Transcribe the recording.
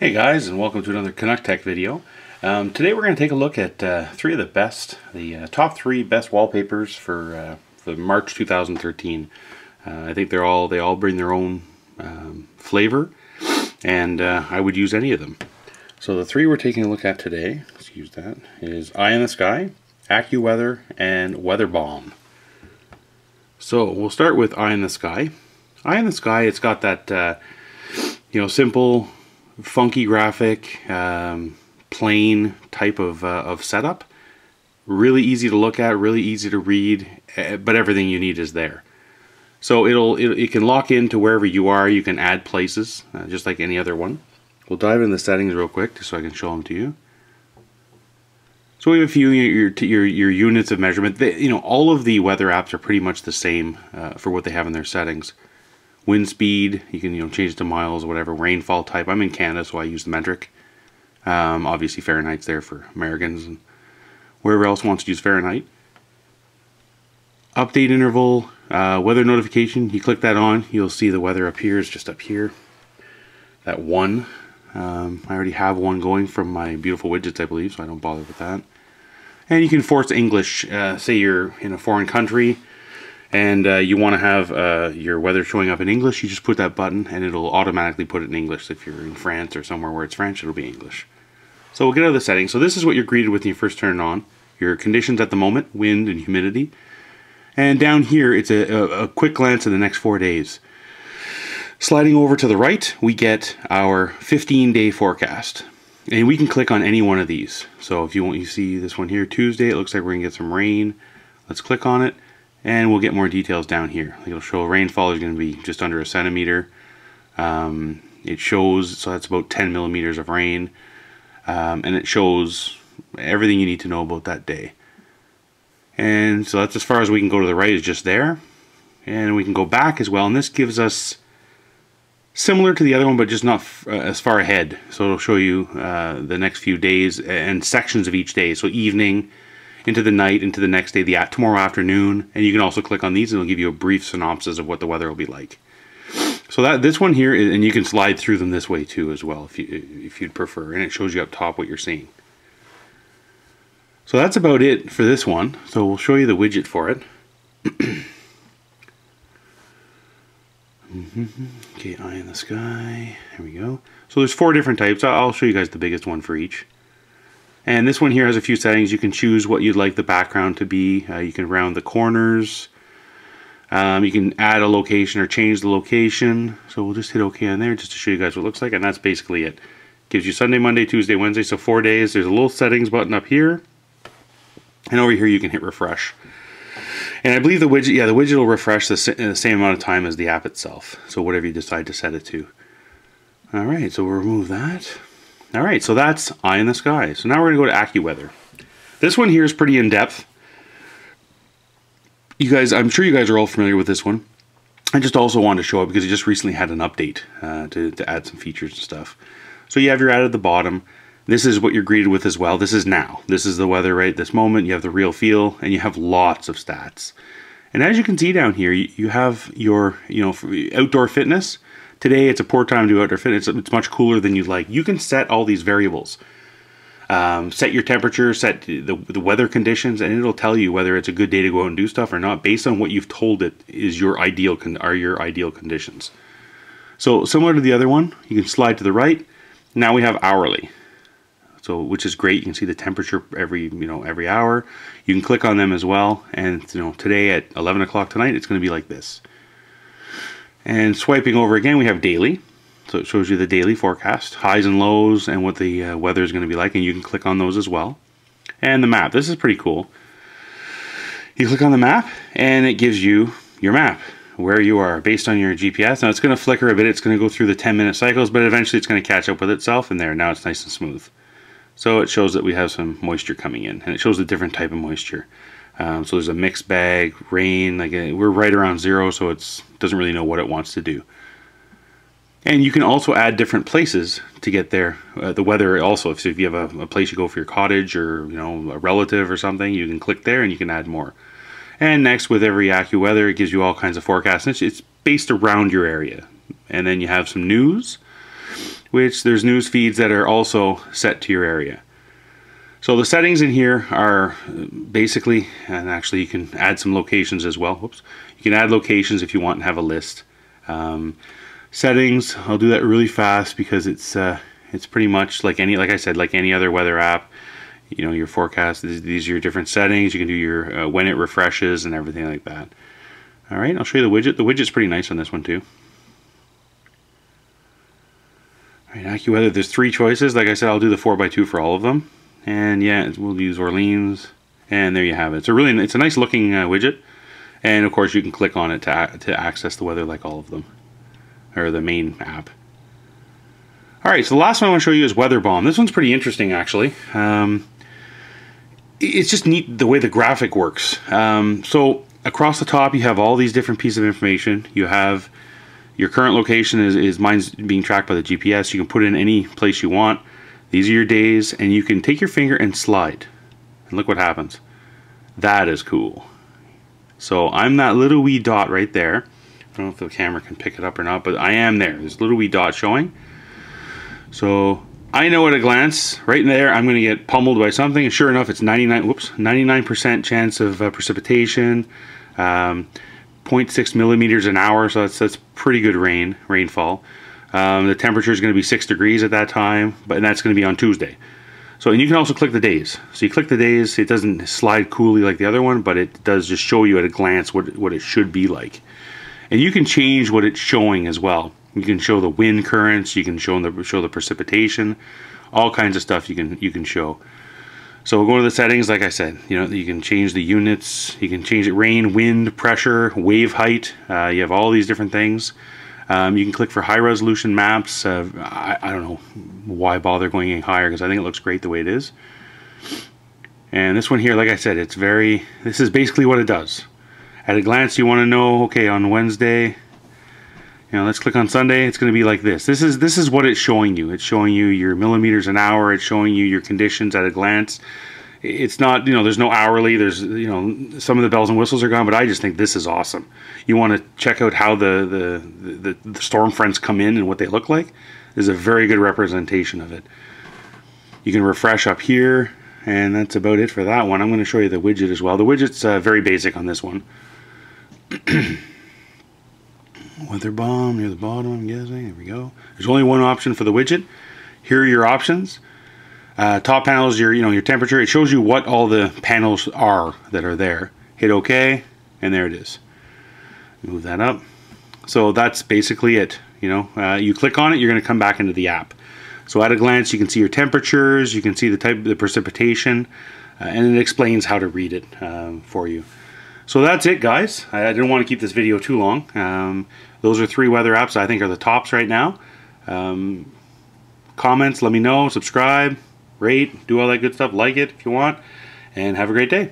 Hey guys, and welcome to another CanuckTeck video. Today we're going to take a look at the top three best wallpapers for March 2013. I think they all bring their own flavor, and I would use any of them. So the three we're taking a look at today, excuse that, is Eye in the Sky, AccuWeather, and Weatherbomb. So we'll start with Eye in the Sky. Eye in the Sky, it's got that simple, funky graphic, plain type of setup. Really easy to look at, really easy to read, but everything you need is there. So it can lock into wherever you are. You can add places, just like any other one. We'll dive into the settings real quick, just so I can show them to you. So we have a few your units of measurement. All of the weather apps are pretty much the same for what they have in their settings. Wind speed, you can change it to miles or whatever. Rainfall type, I'm in Canada, so I use the metric. Obviously Fahrenheit's there for Americans, and wherever else wants to use Fahrenheit. Update interval, weather notification, you click that on, you'll see the weather appears just up here. That one, I already have one going from my beautiful widgets, I believe, so I don't bother with that. And you can force English, say you're in a foreign country, and you want to have your weather showing up in English, you just put that button and it'll automatically put it in English. If you're in France or somewhere where it's French, it'll be English. So we'll get out of the settings. So this is what you're greeted with when you first turn it on. Your conditions at the moment, wind and humidity. And down here, it's a quick glance at the next 4 days. Sliding over to the right, we get our 15-day forecast. And we can click on any one of these. So if you see this one here, Tuesday, it looks like we're going to get some rain. Let's click on it. And we'll get more details down here. It'll show rainfall is going to be just under a centimeter. It shows, so that's about 10 millimeters of rain. And it shows everything you need to know about that day. And so that's as far as we can go to the right, is just there. And we can go back as well. And this gives us, similar to the other one, but just not as far ahead. So it'll show you the next few days and sections of each day. So evening, into the night, into the next day, tomorrow afternoon, and you can also click on these and it'll give you a brief synopsis of what the weather will be like. So this one here, and you can slide through them this way too as well if you'd prefer, and it shows you up top what you're seeing. So that's about it for this one. So we'll show you the widget for it. Okay, Eye in the Sky, there we go. So there's 4 different types. I'll show you guys the biggest one for each. And this one here has a few settings. You can choose what you'd like the background to be. You can round the corners. You can add a location or change the location. So we'll just hit OK on there just to show you guys what it looks like. And that's basically it. Gives you Sunday, Monday, Tuesday, Wednesday. So 4 days. There's a little settings button up here. And over here you can hit refresh. And I believe the widget will refresh the same amount of time as the app itself. So whatever you decide to set it to. Alright, so we'll remove that. Alright, so that's Eye in the Sky. So now we're going to go to AccuWeather. This one here is pretty in-depth. I'm sure you guys are all familiar with this one. I just also wanted to show it because it just recently had an update to add some features and stuff. So you have your ad at the bottom. This is what you're greeted with as well. This is now. This is the weather right this moment. You have the real feel, and you have lots of stats. And as you can see down here, you have your outdoor fitness. Today it's a poor time to do outdoor fitness. It's much cooler than you'd like. You can set all these variables. Set your temperature, set the weather conditions, and it'll tell you whether it's a good day to go out and do stuff or not based on what you've told it is your ideal conditions. So similar to the other one, you can slide to the right. Now we have hourly. So which is great. You can see the temperature every hour. You can click on them as well, and today at 11 o'clock tonight it's going to be like this. And swiping over again, we have daily. So it shows you the daily forecast, highs and lows, and what the weather is going to be like. And you can click on those as well. And the map. This is pretty cool. You click on the map, and it gives you your map, where you are, based on your GPS. Now it's going to flicker a bit. It's going to go through the 10-minute cycles, but eventually it's going to catch up with itself. And there, now it's nice and smooth. So it shows that we have some moisture coming in. And it shows a different type of moisture. So there's a mixed bag, rain, we're right around 0, so it doesn't really know what it wants to do. And you can also add different places to get there. The weather also, if you have a place you go for your cottage or a relative or something, you can click there and you can add more. And next, with every AccuWeather, it gives you all kinds of forecasts. It's based around your area. And then you have some news. which there's news feeds that are also set to your area. So the settings in here are basically, and actually you can add some locations as well. Whoops. You can add locations if you want and have a list. Settings, I'll do that really fast because it's pretty much like I said, like any other weather app. You know, your forecast, these are your different settings. You can do your when it refreshes and everything like that. All right, I'll show you the widget. The widget's pretty nice on this one too. All right, AccuWeather, there's 3 choices. Like I said, I'll do the 4x2 for all of them. And yeah, we'll use Orleans. And there you have it. It's a nice looking widget. And of course, you can click on it to access the weather like all of them, or the main app. All right, so the last one I want to show you is Weatherbomb. This one's pretty interesting, actually. It's just neat the way the graphic works. So across the top, you have all these different pieces of information. You have your current location mine's being tracked by the GPS. You can put it in any place you want. These are your days, and you can take your finger and slide. And look what happens. That is cool. So I'm that little wee dot right there. I don't know if the camera can pick it up or not, but I am there. There's a little wee dot showing. So I know at a glance, right there, I'm going to get pummeled by something. And sure enough, it's 99% chance of precipitation, 0.6 millimeters an hour. So that's pretty good rainfall. The temperature is going to be 6 degrees at that time, and that's going to be on Tuesday. So, and you can also click the days. So you click the days. It doesn't slide coolly like the other one, but it does just show you at a glance what it should be like. And you can change what it's showing as well. You can show the wind currents. You can show the precipitation. All kinds of stuff you can show. So we'll go to the settings. Like I said, you know, you can change the units. You can change it: rain, wind, pressure, wave height. You have all these different things. You can click for high resolution maps. I don't know why bother going any higher, because I think it looks great the way it is. And this one here, like I said, this is basically what it does. At a glance, you want to know, okay, on Wednesday, you know, let's click on Sunday, it's going to be like this. This is what it's showing you. It's showing you your millimeters an hour. It's showing you your conditions at a glance. It's not, you know, there's no hourly, there's, you know, some of the bells and whistles are gone, but I just think this is awesome. You want to check out how the storm fronts come in and what they look like. This is a very good representation of it. You can refresh up here, and that's about it for that one. I'm going to show you the widget as well. The widget's very basic on this one. Weatherbomb near the bottom, I'm guessing. There we go. There's only one option for the widget. Here are your options. Top panel is your temperature. It shows you what all the panels are that are there. Hit OK, and there it is. Move that up. So that's basically it. You know, you click on it, you're going to come back into the app. So at a glance, you can see your temperatures, you can see the precipitation, and it explains how to read it for you. So that's it, guys. I didn't want to keep this video too long. Those are 3 weather apps I think are the tops right now. Comments, let me know, subscribe, rate, do all that good stuff, like it if you want, and have a great day.